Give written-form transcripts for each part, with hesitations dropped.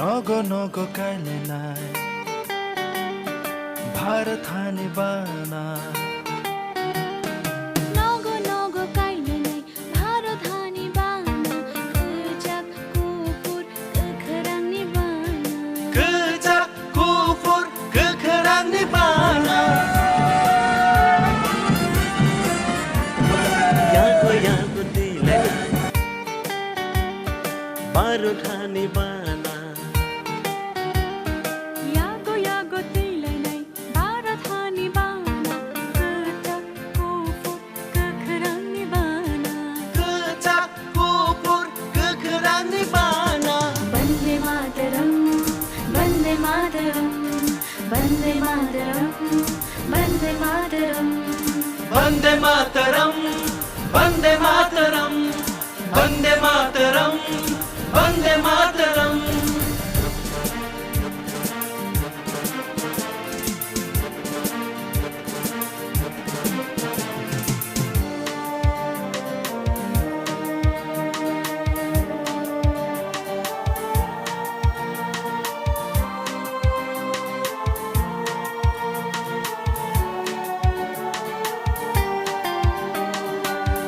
नगो नगो काले नाय भारत हानि बाना नगो नगो काइले नै भारत हानि बाना कुचक कुफुर गोखोरांनि बाना Kejak kufur kekerang ni bana याको दिलाई बारो ठानी बाना यागो यागो तिलै नै भारत हानि बाना कुचक कुफुर गोखोरांनि बाना Kejak kufur kekerang ni bana Vande Mataram Vande Mataram Vande Mataram Vande Mataram Vande Mataram Vande Mataram Vande Mataram Vande Mataram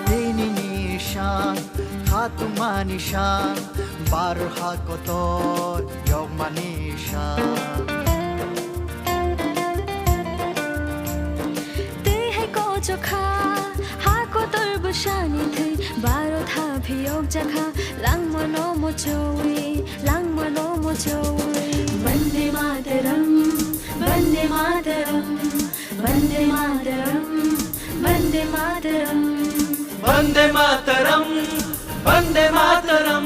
Dini nishan Hatu manishan Baru hakotor Yog manishan देहेको चोखा हाको तर्ब सानी थै बारो था भियोग जखा लाङमनो मोचौरी लाङमनो मोचौरी Vande Mataram Vande Mataram Vande Mataram Vande Mataram Vande Mataram Vande Mataram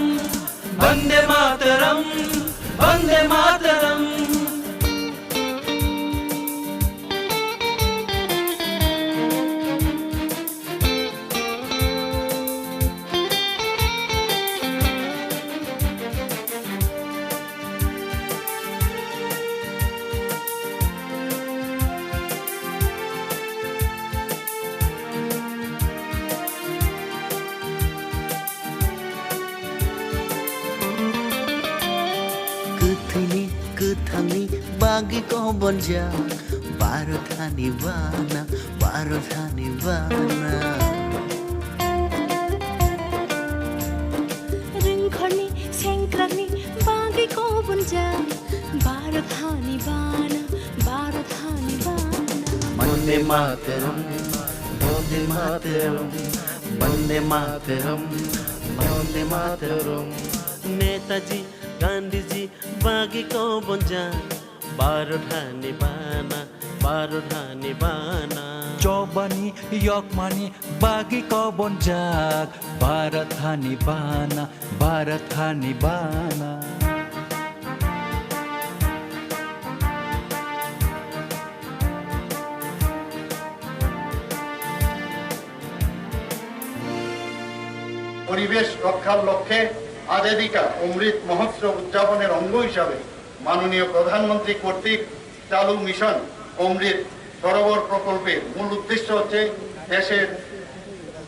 Vande Mataram Vande Mataram कुथनी कुथनी बागी को बंजा बारो ठानी बाना रिङखर्नी सेङ्क्राक्नी बाँगेको बुन्जा भारत हानि बाना भारत हानि बाना Vande Mataram Vande Mataram Vande Mataram Vande Mataram Netaji Gandhiji बागी को बंजा बारो ठानी बाना चौबनी यकमानी बागी कबन जाग भारत हानि बाना পরিবেশ রক্ষার লক্ষ্যে আজীবিকা অমৃত মহোৎসব উদযাপনের অঙ্গ হিসাবে মাননীয় প্রধানমন্ত্রী কর্তৃক চালু মিশন অমৃত সরোবর প্রকল্পের মূল উদ্দেশ্য হচ্ছে দেশের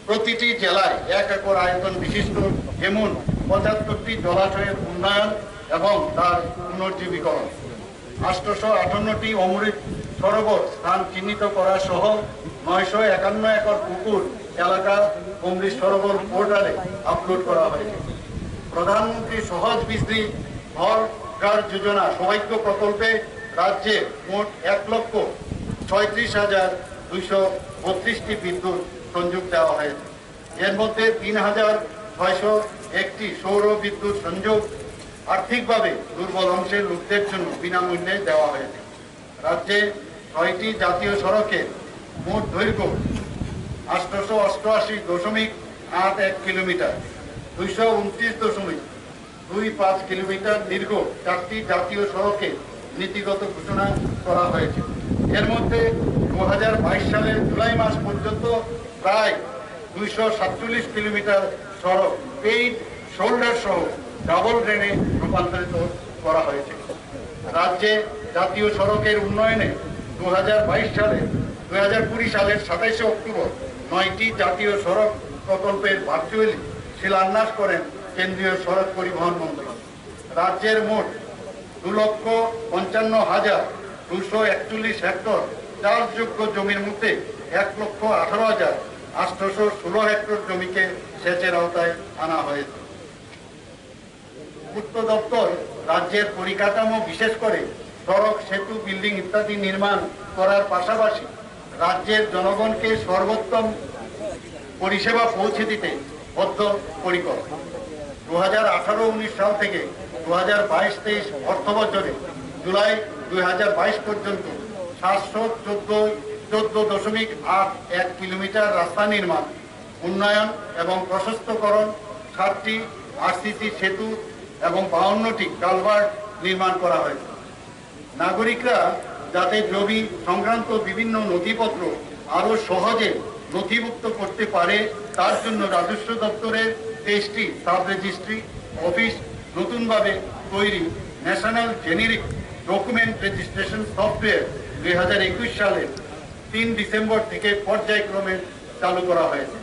প্রতিটি জেলায় 1 একর আয়তন বিশিষ্ট এমন 75টি জলাশয়ের উন্নয়ন এবং তার পুনর্জীবীকরণ 858টি অমৃত সরোবর স্থান চিহ্নিত করা সহ 951 একর পুকুর এলাকা অমৃত সরোবর পোর্টালে আপলোড করা হয়েছে। প্রধানমন্ত্রী সহজ বিজলি ঘর গাড় যোজনা সৌভাগ্য প্রকল্পে রাজ্যে মোট 1,36,232টি বিদ্যুৎ সংযোগ দেওয়া হয়েছে। এর মধ্যে 3,601টি সৌর বিদ্যুৎ সংযোগ আর্থিকভাবে দুর্বল অংশের লোকদের জন্য বিনামূল্যে দেওয়া হয়েছে। রাজ্যে 6টি জাতীয় সড়কের মোট দৈর্ঘ্য 888.81 কিলোমিটার 229.25 কিলোমিটার দীর্ঘ 4টি জাতীয় সড়কে নীতিগত ঘোষণা করা হয়েছে। এর মধ্যে 2022 সালের জুলাই মাস পর্যন্ত প্রায় 247 কিলোমিটার সড়ক পেইড শোল্ডার সহ ডাবল ড্রেনে রূপান্তরিত করা হয়েছে। রাজ্যে জাতীয় সড়কের উন্নয়নে 2020 সালের 27 অক্টোবর 9টি জাতীয় সড়ক প্রকল্পের ভার্চুয়ালি শিলান্যাস করেন কেন্দ্রীয় সড়ক পরিবহন মন্ত্রী। রাজ্যের মোট 2,55,241 হেক্টর চাষযোগ্য জমির মধ্যে 1,18,816 হেক্টর জমিকে সেচের আওতায় আনা হয়েছে। পূর্ত দপ্তর রাজ্যের পরিকাঠামো বিশেষ করে সড়ক, সেতু, বিল্ডিং ইত্যাদি নির্মাণ করার পাশাপাশি রাজ্যের জনগণকে সর্বোত্তম পরিষেবা পৌঁছে দিতে বদ্ধপরিকর। 2018-19 সাল থেকে 2022-23 অর্থ বছরে জুলাই 2022 পর্যন্ত 714.81 কিলোমিটার রাস্তা নির্মাণ, উন্নয়ন এবং প্রশস্তকরণ, 7টি আরসিসি সেতু এবং 52টি কালভার্ট নির্মাণ করা হয়েছে। নাগরিকরা যাতে জমি সংক্রান্ত বিভিন্ন নথিপত্র আরও সহজে নথিভুক্ত করতে পারে তার জন্য রাজস্ব দপ্তরের 23টি সাব রেজিস্ট্রি অফিস নতুনভাবে তৈরি national generic document registration software 2021 সালের 3 ডিসেম্বর থেকে পর্যায়ক্রমে চালু করা হয়েছে।